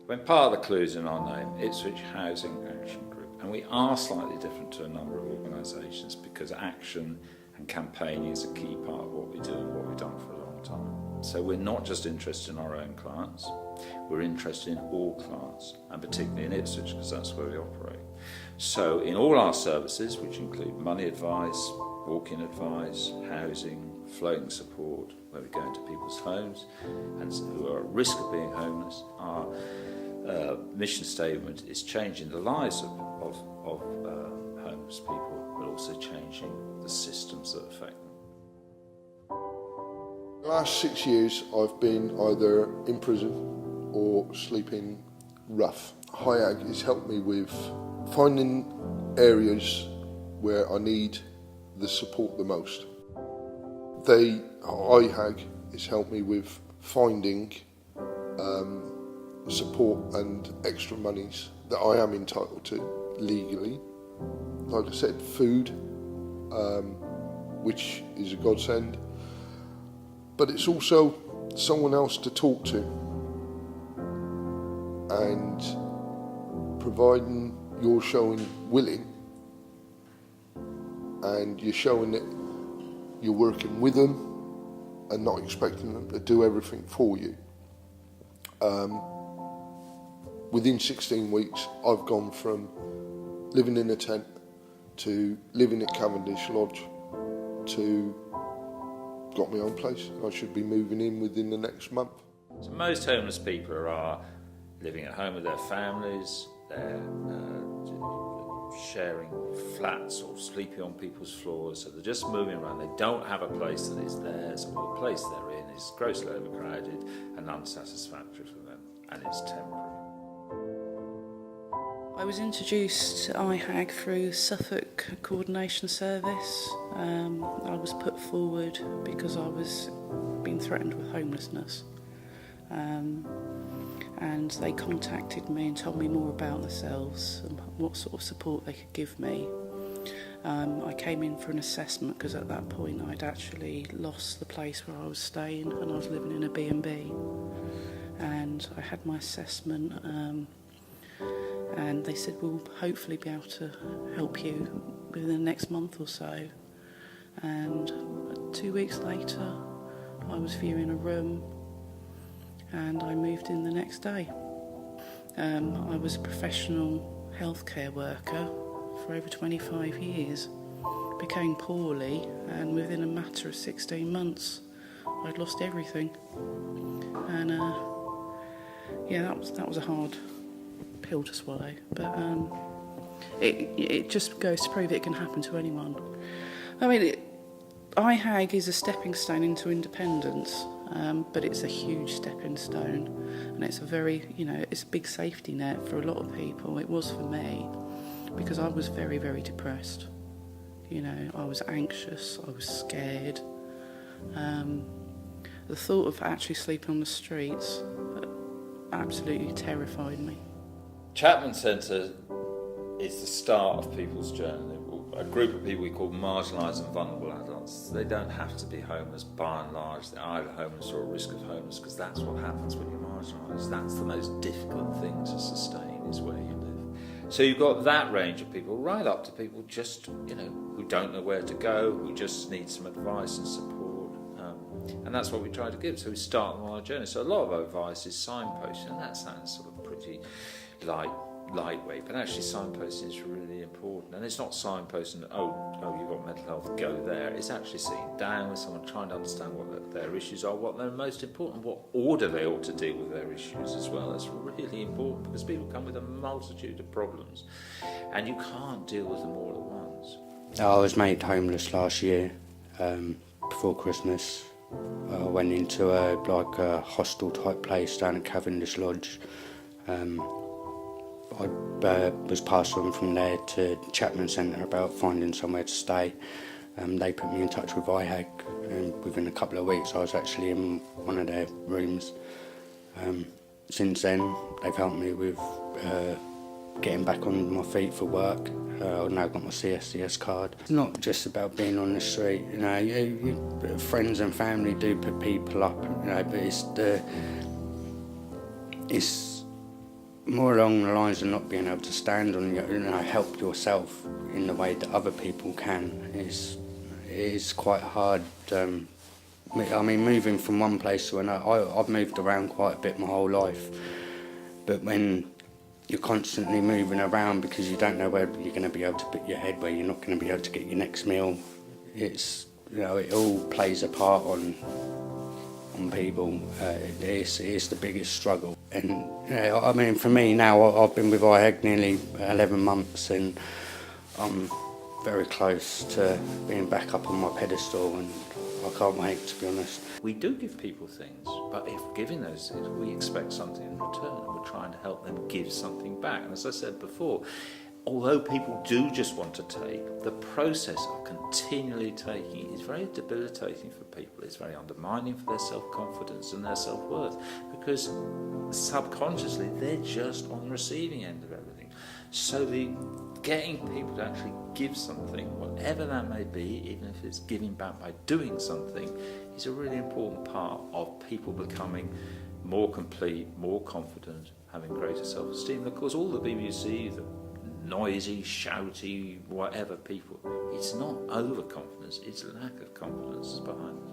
When part of the clue's in our name, Ipswich Housing Action Group, and we are slightly different to a number of organisations because action and campaigning is a key part of what we do and what we've done for a long time. So we're not just interested in our own clients, we're interested in all clients, and particularly in Ipswich because that's where we operate. So in all our services, which include money advice, walk-in advice, housing, floating support, where we go into people's homes and who are at risk of being homeless, our mission statement is changing the lives of homeless people, but also changing the systems that affect them. The last 6 years I've been either in prison or sleeping rough. Ihag has helped me with finding areas where I need the support the most. Ihag has helped me with finding support and extra monies that I am entitled to legally. Like I said, food, which is a godsend, but it's also someone else to talk to, and providing you're showing willing and you're showing that you're working with them and not expecting them to do everything for you. Within 16 weeks, I've gone from living in a tent to living at Cavendish Lodge to got my own place. I should be moving in within the next month. So most homeless people are living at home with their families, they're sharing flats or sleeping on people's floors, so they're just moving around. They don't have a place that is theirs, or the place they're in is grossly overcrowded and unsatisfactory for them, and it's temporary. I was introduced to Ihag through Suffolk Coordination Service. I was put forward because I was being threatened with homelessness. And they contacted me and told me more about themselves and what sort of support they could give me. I came in for an assessment because at that point I'd actually lost the place where I was staying and I was living in a B&B. And I had my assessment and they said we'll hopefully be able to help you within the next month or so. And 2 weeks later I was viewing a room and I moved in the next day. I was a professional healthcare worker for over 25 years, became poorly, and within a matter of 16 months I'd lost everything. And that was a hard pill to swallow, but it just goes to prove it can happen to anyone. I mean, Ihag is a stepping stone into independence, but it's a huge stepping stone, and it's a very, it's a big safety net for a lot of people. It was for me, because I was very, very depressed. I was anxious, I was scared. The thought of actually sleeping on the streets absolutely terrified me. Chapman Centre is the start of people's journey. A group of people we call marginalised and vulnerable adults. They don't have to be homeless by and large. They're either homeless or at risk of homeless, because that's what happens when you're marginalised. That's the most difficult thing to sustain, is where you live. So you've got that range of people, right up to people just, who don't know where to go, who just need some advice and support. And that's what we try to give. So we start them on our journey. So a lot of our advice is signposting, and that sounds sort of pretty lightweight, but actually signposting is really important. And it's not signposting, oh, you've got mental health, go there. It's actually sitting down with someone, trying to understand what their issues are, what they're most important, what order they ought to deal with their issues as well. That's really important, because people come with a multitude of problems and you can't deal with them all at once. I was made homeless last year, before Christmas. I went into a hostel type place down at Cavendish Lodge. I was passed on from there to Chapman Centre about finding somewhere to stay. They put me in touch with Ihag, and within a couple of weeks I was actually in one of their rooms. Since then they've helped me with getting back on my feet for work. I've now got my CSCS card. It's not just about being on the street, friends and family do put people up, but it's more along the lines of not being able to stand on your, help yourself in the way that other people can is quite hard. I mean, moving from one place to another, I've moved around quite a bit my whole life, but when you're constantly moving around because you don't know where you're going to be able to put your head, where you're not going to be able to get your next meal, it's, it all plays a part on people. It's the biggest struggle. And I mean, for me now, I've been with Ihag nearly 11 months, and I'm very close to being back up on my pedestal, and I can't wait, to be honest. We do give people things, but if giving those things, we expect something in return, and we're trying to help them give something back. And as I said before, although people do just want to take, the process of continually taking is very debilitating for people. It's very undermining for their self-confidence and their self-worth, because subconsciously they're just on the receiving end of everything. So getting people to actually give something, whatever that may be, even if it's giving back by doing something, is a really important part of people becoming more complete, more confident, having greater self-esteem. Of course, all the BBC, the noisy, shouty, whatever people, it's not overconfidence, it's lack of confidence behind it.